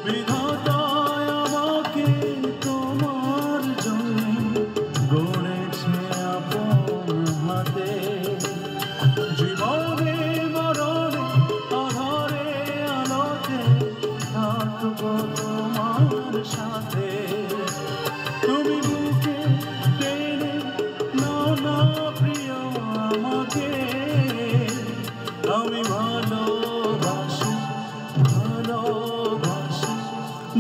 বিধাতায় আমাকে তোমার জন্য গড়েছে আপন হাতে। জীবনে মরণে আধারে আলোতে থাকবো তোমার সাথে। তুমি বুকে টেনে নাও না প্রিয় আমাকে, আমি ভালোবাসি ভালোবাসি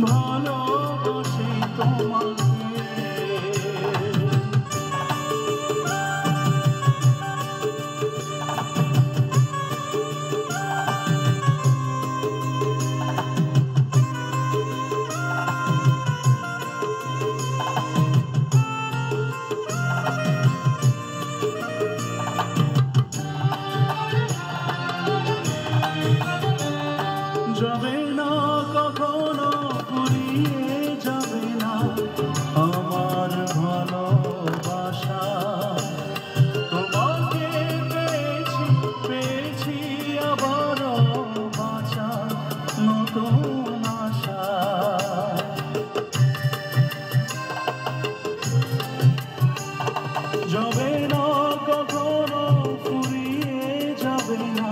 ভালোবাসি তোমাকে। যাবে না কখনো ফুরিয়ে যাবে না আমার ভালোবাসা। তোমাকে পেয়েছি পেয়েছি আবারও বাঁচার নতুন আশা। যাবে না কখনো ফুরিয়ে যাবে না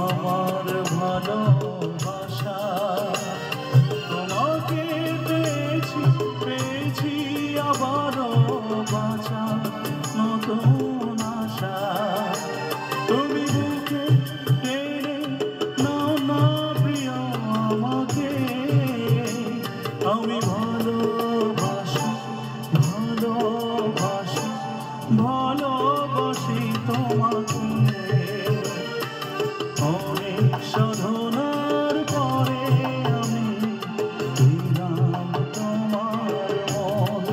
আমার ভালোবাসা। তোমাকে পেয়েছি পেয়েছি আবারও বাঁচার নতুন আশা। তুমি বুকে টেনে নাও না প্রিয় আমাকে, আমি ভালোবাসি ভালোবাসি ভালোবাসি তোমাকে। অনেক সাধনার পরে আমি পেলাম তোমার মন,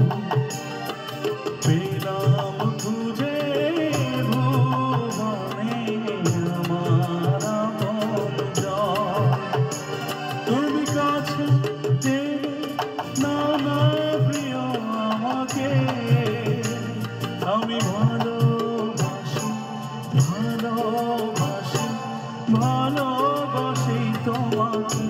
পেলাম খুঁজে ভুবনে আমার আপনজন। তুমি কাছে টেনে নাও না প্রিয় আমাকে, আমি ভালোবাসি ভালোবাসি ভালোবাসি তোমাকে।